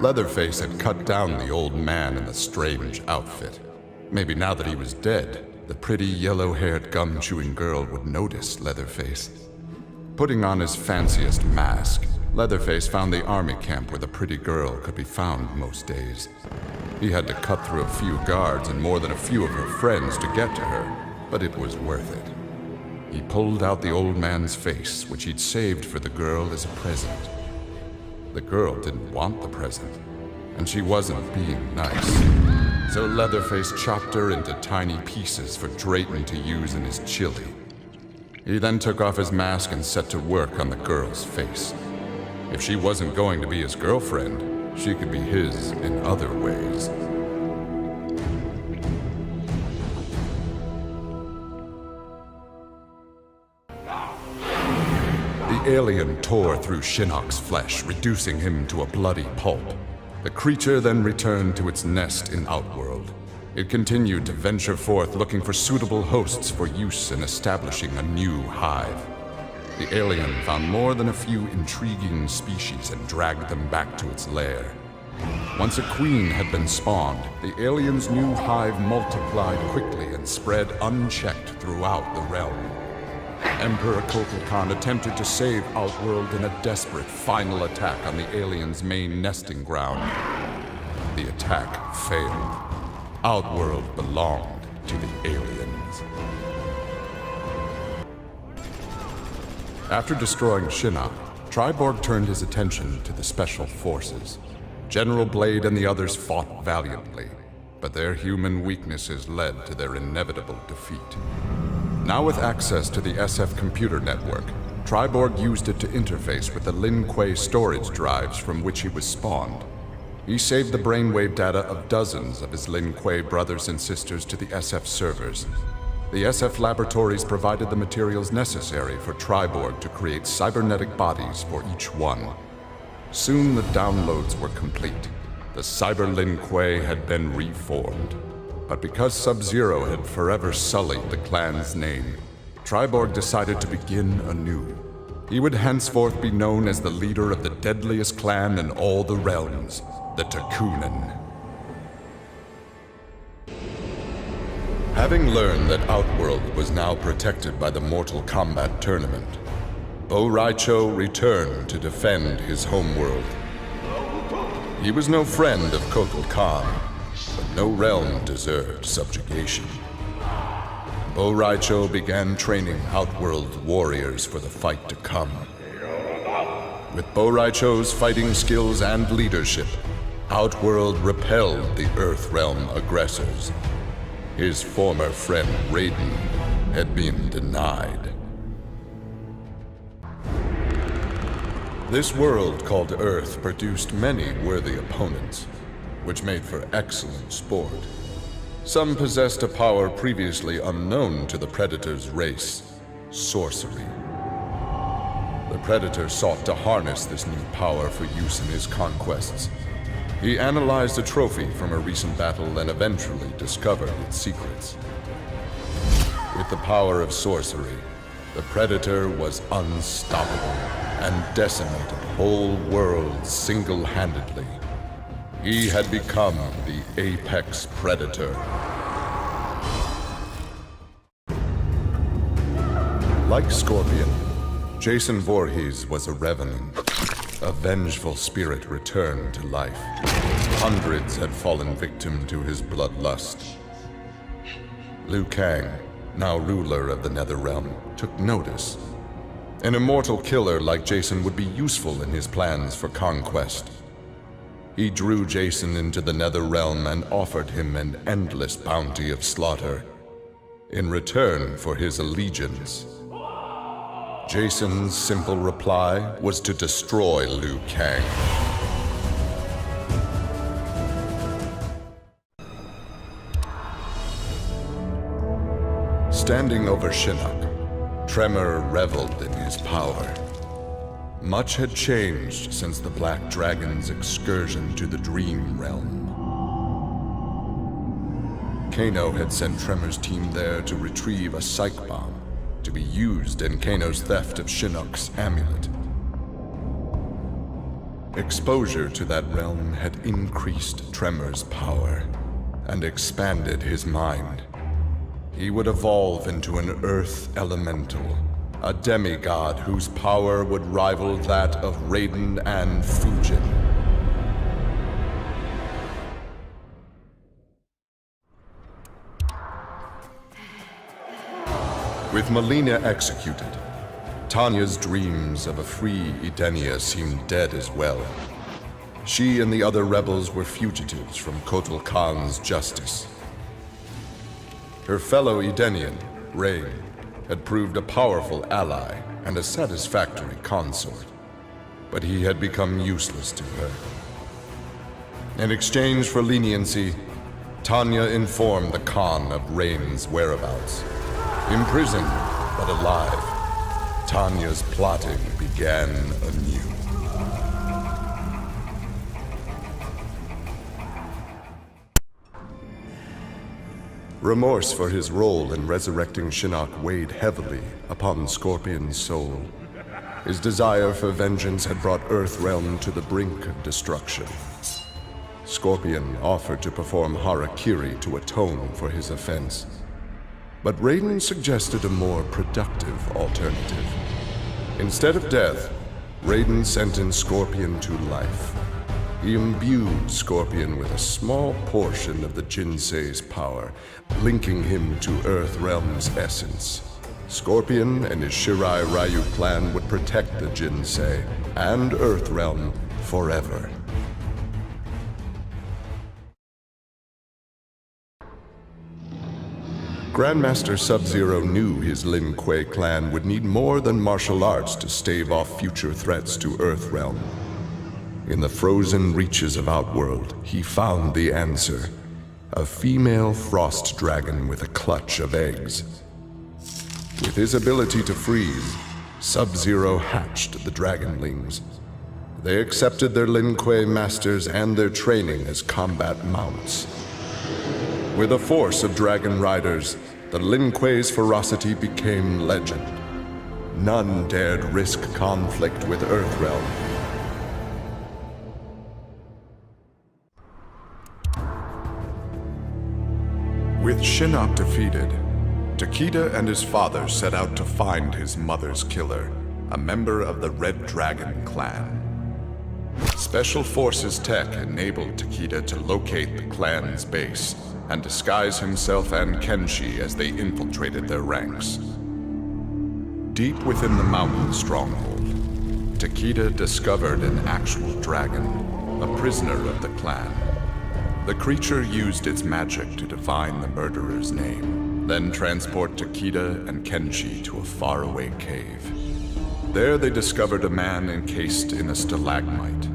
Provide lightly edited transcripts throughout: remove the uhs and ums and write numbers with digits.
Leatherface had cut down the old man in the strange outfit. Maybe now that he was dead, the pretty yellow-haired gum-chewing girl would notice Leatherface. Putting on his fanciest mask, Leatherface found the army camp where the pretty girl could be found most days. He had to cut through a few guards and more than a few of her friends to get to her, but it was worth it. He pulled out the old man's face, which he'd saved for the girl as a present. The girl didn't want the present, and she wasn't being nice. So Leatherface chopped her into tiny pieces for Drayton to use in his chili. He then took off his mask and set to work on the girl's face. If she wasn't going to be his girlfriend, she could be his in other ways. The alien tore through Shinnok's flesh, reducing him to a bloody pulp. The creature then returned to its nest in Outworld. It continued to venture forth looking for suitable hosts for use in establishing a new hive. The alien found more than a few intriguing species and dragged them back to its lair. Once a queen had been spawned, the alien's new hive multiplied quickly and spread unchecked throughout the realm. Emperor Kukulkan attempted to save Outworld in a desperate final attack on the alien's main nesting ground. The attack failed. Outworld belonged to the aliens. After destroying Shinnok, Triborg turned his attention to the Special Forces. General Blade and the others fought valiantly, but their human weaknesses led to their inevitable defeat. Now with access to the SF computer network, Triborg used it to interface with the Lin Kuei storage drives from which he was spawned. He saved the brainwave data of dozens of his Lin Kuei brothers and sisters to the SF servers. The SF laboratories provided the materials necessary for Triborg to create cybernetic bodies for each one. Soon the downloads were complete. The Cyber Lin Kuei had been reformed. But because Sub-Zero had forever sullied the clan's name, Triborg decided to begin anew. He would henceforth be known as the leader of the deadliest clan in all the realms, the Takunin. Having learned that Outworld was now protected by the Mortal Kombat tournament, Bo Raicho returned to defend his homeworld. He was no friend of Kukulkan, but no realm deserved subjugation. Bo Raicho began training Outworld warriors for the fight to come. With Bo Raicho's fighting skills and leadership, Outworld repelled the Earthrealm aggressors. His former friend Raiden had been denied. This world called Earth produced many worthy opponents, which made for excellent sport. Some possessed a power previously unknown to the Predator's race, sorcery. The Predator sought to harness this new power for use in his conquests. He analyzed a trophy from a recent battle and eventually discovered its secrets. With the power of sorcery, the Predator was unstoppable and decimated whole worlds single-handedly. He had become the apex predator. Like Scorpion, Jason Voorhees was a revenant. A vengeful spirit returned to life. Hundreds had fallen victim to his bloodlust. Liu Kang, now ruler of the Netherrealm, took notice. An immortal killer like Jason would be useful in his plans for conquest. He drew Jason into the Netherrealm and offered him an endless bounty of slaughter in return for his allegiance. Jason's simple reply was to destroy Liu Kang. Standing over Shinnok, Tremor reveled in his power. Much had changed since the Black Dragon's excursion to the Dream Realm. Kano had sent Tremor's team there to retrieve a psych bomb to be used in Kano's theft of Shinnok's amulet. Exposure to that realm had increased Tremor's power and expanded his mind. He would evolve into an earth elemental, a demigod whose power would rival that of Raiden and Fujin. With Melina executed, Tanya's dreams of a free Edenia seemed dead as well. She and the other rebels were fugitives from Kotal Khan's justice. Her fellow Edenian, Rain, had proved a powerful ally and a satisfactory consort, but he had become useless to her. In exchange for leniency, Tanya informed the Khan of Rain's whereabouts. Imprisoned, but alive, Tanya's plotting began anew. Remorse for his role in resurrecting Shinnok weighed heavily upon Scorpion's soul. His desire for vengeance had brought Earthrealm to the brink of destruction. Scorpion offered to perform harakiri to atone for his offense. But Raiden suggested a more productive alternative. Instead of death, Raiden sentenced Scorpion to life. He imbued Scorpion with a small portion of the Jinsei's power, linking him to Earthrealm's essence. Scorpion and his Shirai Ryu clan would protect the Jinsei and Earthrealm forever. Grandmaster Sub-Zero knew his Lin Kuei clan would need more than martial arts to stave off future threats to Earthrealm. In the frozen reaches of Outworld, he found the answer. A female frost dragon with a clutch of eggs. With his ability to freeze, Sub-Zero hatched the dragonlings. They accepted their Lin Kuei masters and their training as combat mounts. With a force of dragon riders, the Lin Kuei's ferocity became legend. None dared risk conflict with Earthrealm. With Shinnok defeated, Takeda and his father set out to find his mother's killer, a member of the Red Dragon clan. Special Forces tech enabled Takeda to locate the clan's base and disguise himself and Kenshi as they infiltrated their ranks. Deep within the mountain stronghold, Takeda discovered an actual dragon, a prisoner of the clan. The creature used its magic to divine the murderer's name, then transport Takeda and Kenshi to a faraway cave. There they discovered a man encased in a stalagmite.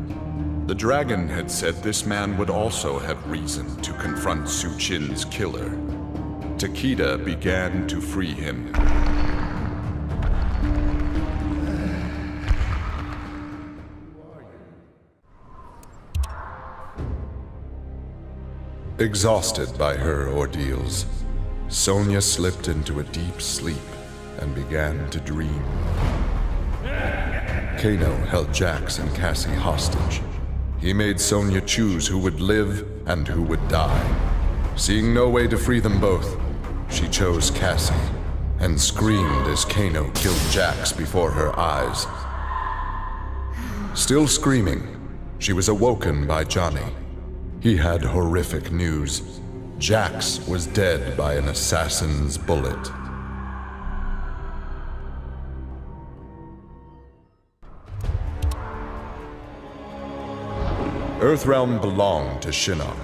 The dragon had said this man would also have reason to confront Su Qin's killer. Takeda began to free him. Exhausted by her ordeals, Sonya slipped into a deep sleep and began to dream. Kano held Jax and Cassie hostage. He made Sonya choose who would live and who would die. Seeing no way to free them both, she chose Cassie and screamed as Kano killed Jax before her eyes. Still screaming, she was awoken by Johnny. He had horrific news. Jax was dead by an assassin's bullet. Earthrealm belonged to Shinnok.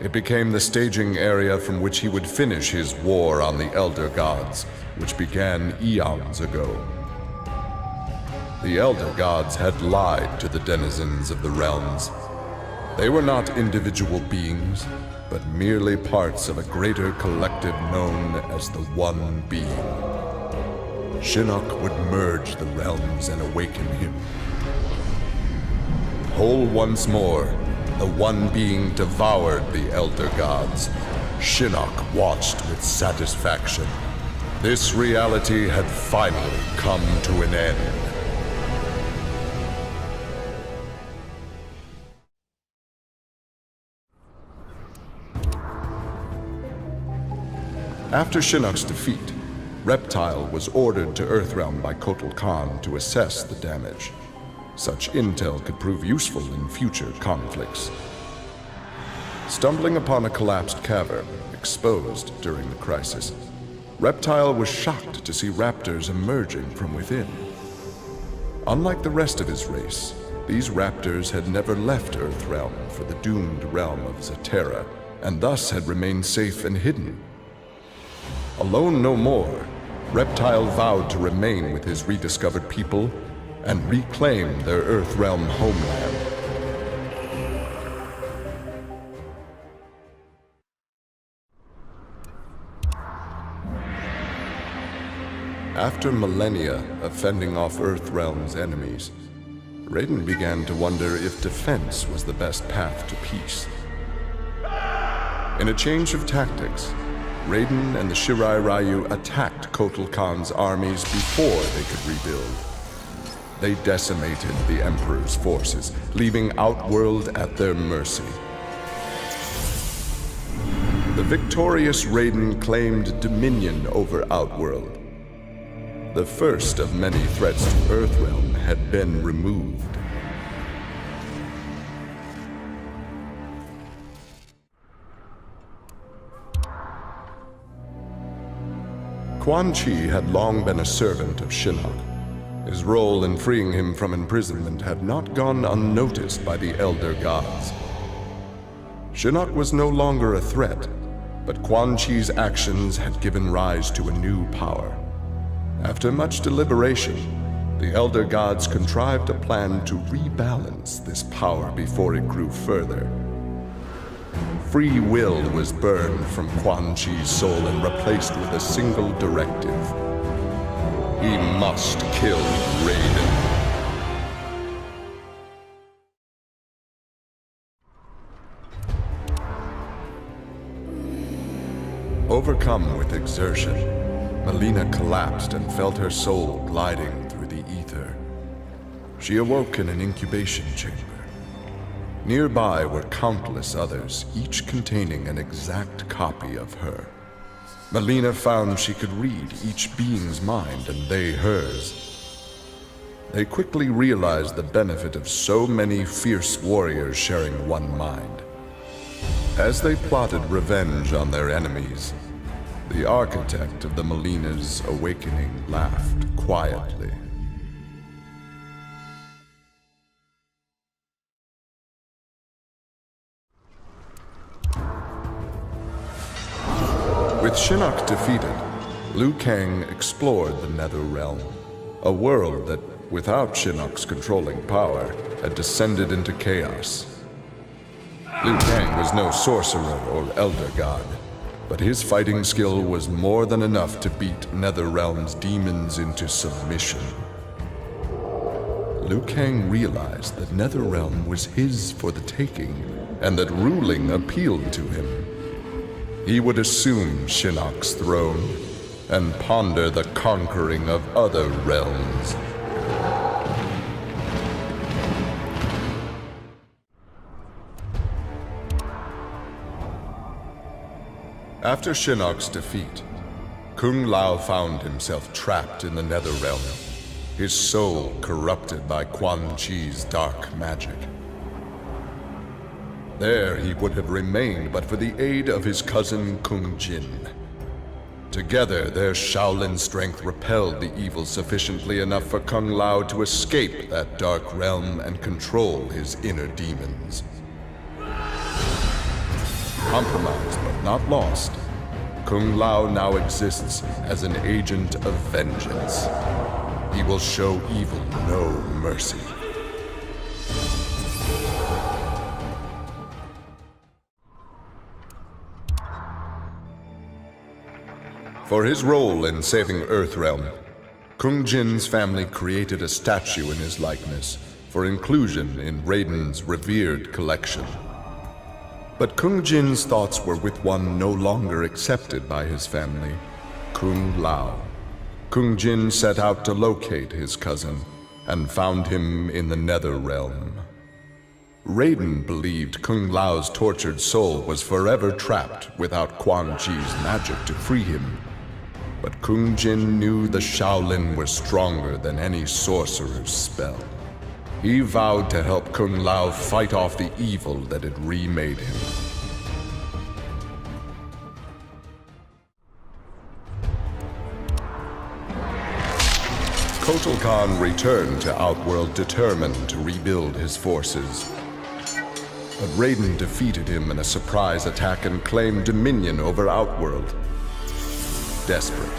It became the staging area from which he would finish his war on the Elder Gods, which began eons ago. The Elder Gods had lied to the denizens of the realms. They were not individual beings, but merely parts of a greater collective known as the One Being. Shinnok would merge the realms and awaken him. Whole once more, the One Being devoured the Elder Gods. Shinnok watched with satisfaction. This reality had finally come to an end. After Shinnok's defeat, Reptile was ordered to Earthrealm by Kotal Khan to assess the damage. Such intel could prove useful in future conflicts. Stumbling upon a collapsed cavern, exposed during the crisis, Reptile was shocked to see raptors emerging from within. Unlike the rest of his race, these raptors had never left Earthrealm for the doomed realm of Zaterra, and thus had remained safe and hidden. Alone no more, Reptile vowed to remain with his rediscovered people and reclaim their Earthrealm homeland. After millennia of fending off Earthrealm's enemies, Raiden began to wonder if defense was the best path to peace. In a change of tactics, Raiden and the Shirai Ryu attacked Kotal Khan's armies before they could rebuild. They decimated the Emperor's forces, leaving Outworld at their mercy. The victorious Raiden claimed dominion over Outworld. The first of many threats to Earthrealm had been removed. Quan Chi had long been a servant of Shinnok. His role in freeing him from imprisonment had not gone unnoticed by the Elder Gods. Shinnok was no longer a threat, but Quan Chi's actions had given rise to a new power. After much deliberation, the Elder Gods contrived a plan to rebalance this power before it grew further. Free will was burned from Quan Chi's soul and replaced with a single directive. He must kill Raiden. Overcome with exertion, Melina collapsed and felt her soul gliding through the ether. She awoke in an incubation chamber. Nearby were countless others, each containing an exact copy of her. Melina found she could read each being's mind and they hers. They quickly realized the benefit of so many fierce warriors sharing one mind. As they plotted revenge on their enemies, the architect of the Melina's awakening laughed quietly. With Shinnok defeated, Liu Kang explored the Nether Realm, a world that, without Shinnok's controlling power, had descended into chaos. Liu Kang was no sorcerer or elder god, but his fighting skill was more than enough to beat Netherrealm's demons into submission. Liu Kang realized that Netherrealm was his for the taking, and that ruling appealed to him. He would assume Shinnok's throne and ponder the conquering of other realms. After Shinnok's defeat, Kung Lao found himself trapped in the Netherrealm, his soul corrupted by Quan Chi's dark magic. There he would have remained but for the aid of his cousin Kung Jin. Together, their Shaolin strength repelled the evil sufficiently enough for Kung Lao to escape that dark realm and control his inner demons. Compromised but not lost, Kung Lao now exists as an agent of vengeance. He will show evil no mercy. For his role in saving Earthrealm, Kung Jin's family created a statue in his likeness for inclusion in Raiden's revered collection. But Kung Jin's thoughts were with one no longer accepted by his family, Kung Lao. Kung Jin set out to locate his cousin and found him in the Nether Realm. Raiden believed Kung Lao's tortured soul was forever trapped without Quan Chi's magic to free him. But Kung Jin knew the Shaolin were stronger than any sorcerer's spell. He vowed to help Kung Lao fight off the evil that had remade him. Kotal Khan returned to Outworld determined to rebuild his forces. But Raiden defeated him in a surprise attack and claimed dominion over Outworld. Desperate,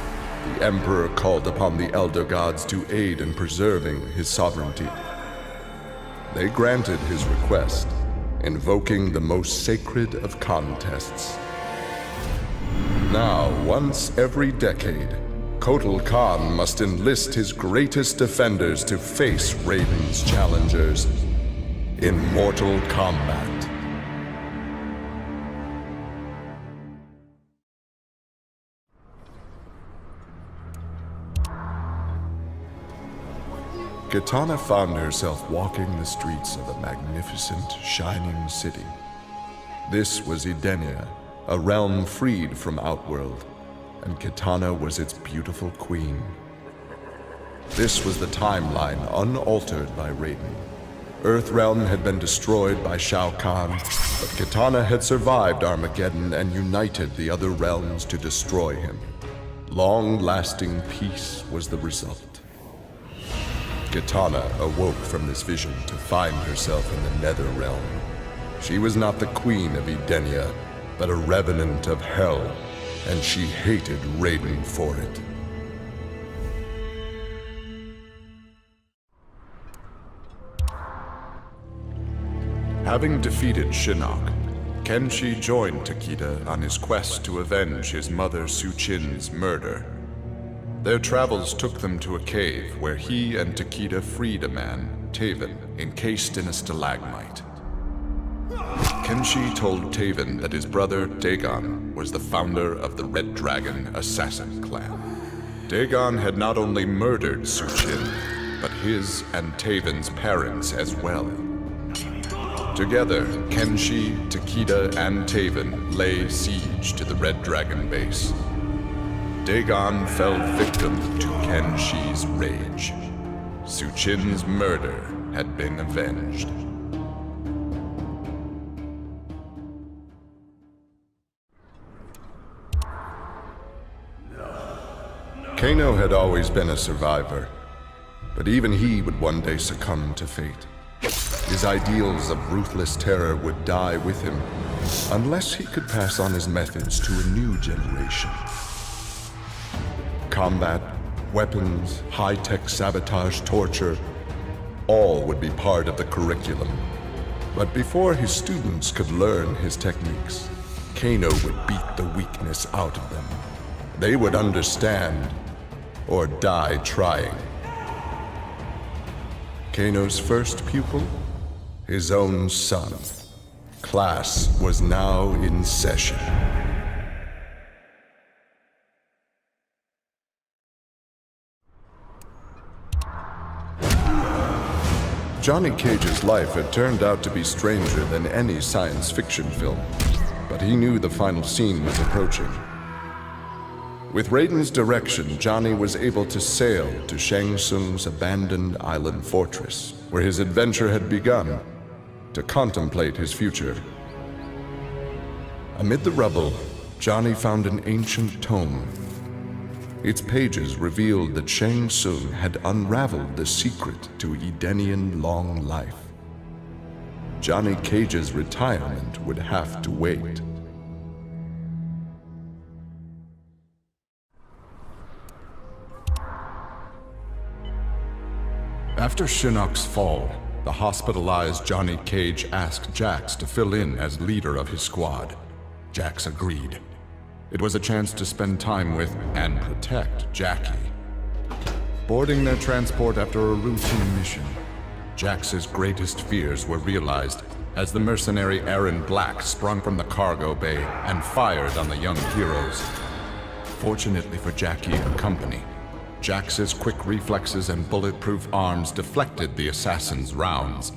the Emperor called upon the Elder Gods to aid in preserving his sovereignty. They granted his request, invoking the most sacred of contests. Now, once every decade, Kotal Khan must enlist his greatest defenders to face Raiden's challengers in mortal combat. Kitana found herself walking the streets of a magnificent, shining city. This was Edenia, a realm freed from Outworld, and Kitana was its beautiful queen. This was the timeline unaltered by Raiden. Earthrealm had been destroyed by Shao Kahn, but Kitana had survived Armageddon and united the other realms to destroy him. Long-lasting peace was the result. Kitana awoke from this vision to find herself in the Nether Realm. She was not the queen of Edenia, but a revenant of hell, and she hated Raiden for it. Having defeated Shinnok, Kenshi joined Takeda on his quest to avenge his mother Su Qin's murder. Their travels took them to a cave where he and Takeda freed a man, Taven, encased in a stalagmite. Kenshi told Taven that his brother, Dagon, was the founder of the Red Dragon Assassin Clan. Dagon had not only murdered Su Qin, but his and Taven's parents as well. Together, Kenshi, Takeda, and Taven lay siege to the Red Dragon base. Dagon fell victim to Kenshi's rage. Su Qin's murder had been avenged. Kano had always been a survivor, but even he would one day succumb to fate. His ideals of ruthless terror would die with him, unless he could pass on his methods to a new generation. Combat, weapons, high-tech sabotage, torture, all would be part of the curriculum. But before his students could learn his techniques, Kano would beat the weakness out of them. They would understand, or die trying. Kano's first pupil? His own son. Class was now in session. Johnny Cage's life had turned out to be stranger than any science fiction film, but he knew the final scene was approaching. With Raiden's direction, Johnny was able to sail to Shang Tsung's abandoned island fortress, where his adventure had begun, to contemplate his future. Amid the rubble, Johnny found an ancient tome. Its pages revealed that Shang Tsung had unraveled the secret to Edenian long life. Johnny Cage's retirement would have to wait. After Shinnok's fall, the hospitalized Johnny Cage asked Jax to fill in as leader of his squad. Jax agreed. It was a chance to spend time with and protect Jackie. Boarding their transport after a routine mission, Jax's greatest fears were realized as the mercenary Aaron Black sprung from the cargo bay and fired on the young heroes. Fortunately for Jackie and company, Jax's quick reflexes and bulletproof arms deflected the assassin's rounds.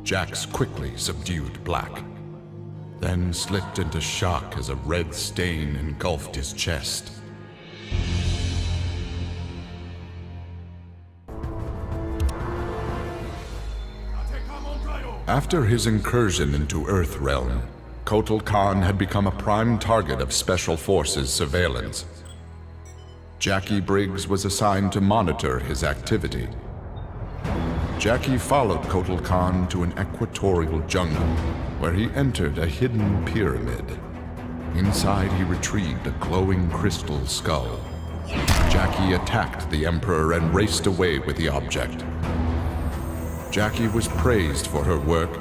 Jax quickly subdued Black, then slipped into shock as a red stain engulfed his chest. After his incursion into Earthrealm, Kotal Khan had become a prime target of Special Forces surveillance. Jackie Briggs was assigned to monitor his activity. Jackie followed Kotal Khan to an equatorial jungle, where he entered a hidden pyramid. Inside, he retrieved a glowing crystal skull. Jackie attacked the Emperor and raced away with the object. Jackie was praised for her work,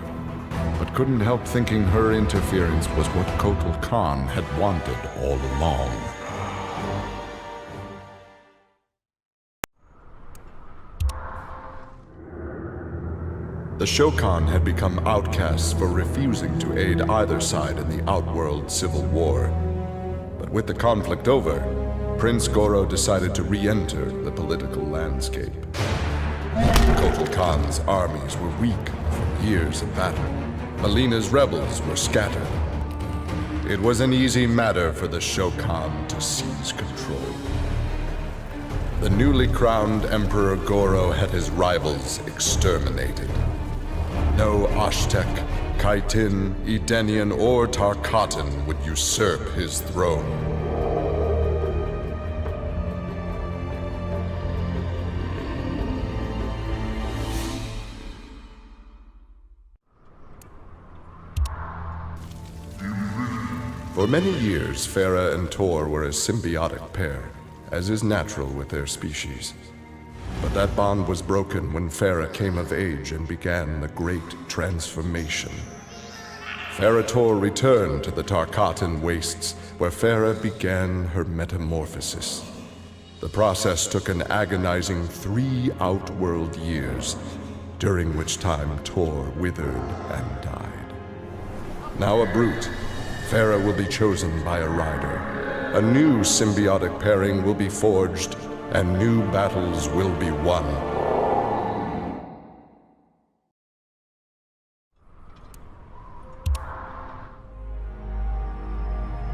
but couldn't help thinking her interference was what Kotal Khan had wanted all along. The Shokan had become outcasts for refusing to aid either side in the Outworld civil war. But with the conflict over, Prince Goro decided to re-enter the political landscape. Kotal Khan's armies were weak from years of battle. Melina's rebels were scattered. It was an easy matter for the Shokan to seize control. The newly crowned Emperor Goro had his rivals exterminated. No Ashtek, Kaitin, Edenian, or Tarkatan would usurp his throne. For many years, Farah and Tor were a symbiotic pair, as is natural with their species. But that bond was broken when Farah came of age and began the Great Transformation. Farah Tor returned to the Tarkatan Wastes, where Farah began her metamorphosis. The process took an agonizing 3 outworld years, during which time Tor withered and died. Now a brute, Farah will be chosen by a rider. A new symbiotic pairing will be forged, and new battles will be won.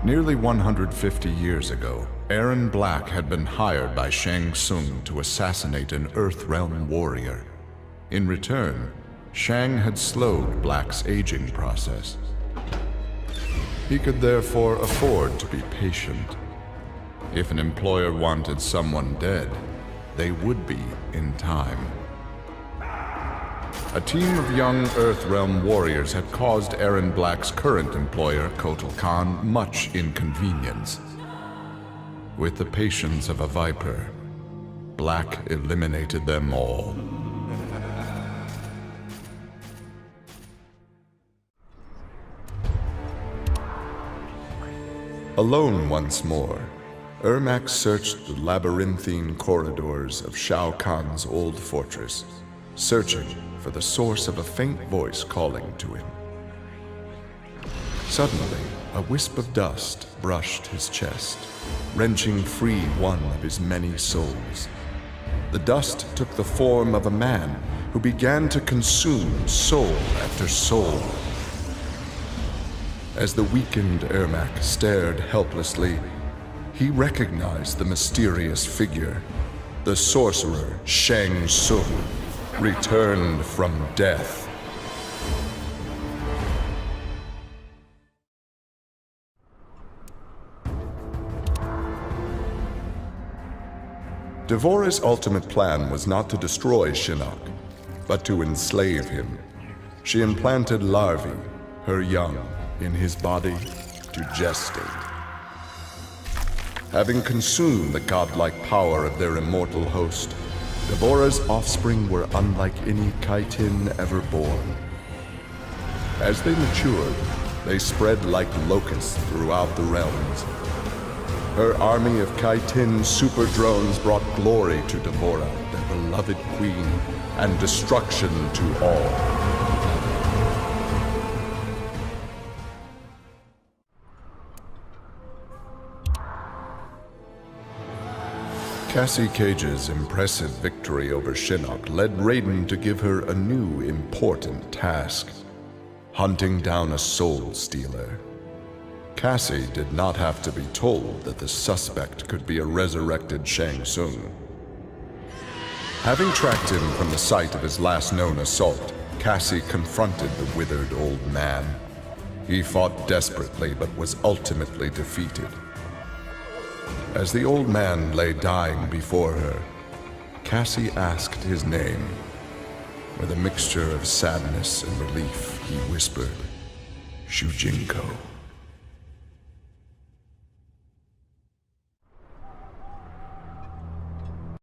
Nearly 150 years ago, Erron Black had been hired by Shang Tsung to assassinate an Earthrealm warrior. In return, Shang had slowed Black's aging process. He could therefore afford to be patient. If an employer wanted someone dead, they would be in time. A team of young Earthrealm warriors had caused Erron Black's current employer, Kotal Khan, much inconvenience. With the patience of a viper, Black eliminated them all. Alone once more, Ermac searched the labyrinthine corridors of Shao Kahn's old fortress, searching for the source of a faint voice calling to him. Suddenly, a wisp of dust brushed his chest, wrenching free one of his many souls. The dust took the form of a man who began to consume soul after soul. As the weakened Ermac stared helplessly, he recognized the mysterious figure. The sorcerer Shang Tsung, returned from death. Devora's ultimate plan was not to destroy Shinnok, but to enslave him. She implanted larvae, her young, in his body to gestate. Having consumed the godlike power of their immortal host, Devora's offspring were unlike any Kaitin ever born. As they matured, they spread like locusts throughout the realms. Her army of Kaitin super drones brought glory to Devora, their beloved queen, and destruction to all. Cassie Cage's impressive victory over Shinnok led Raiden to give her a new important task: hunting down a soul stealer. Cassie did not have to be told that the suspect could be a resurrected Shang Tsung. Having tracked him from the site of his last known assault, Cassie confronted the withered old man. He fought desperately but was ultimately defeated. As the old man lay dying before her, Cassie asked his name. With a mixture of sadness and relief, he whispered, "Shujinko."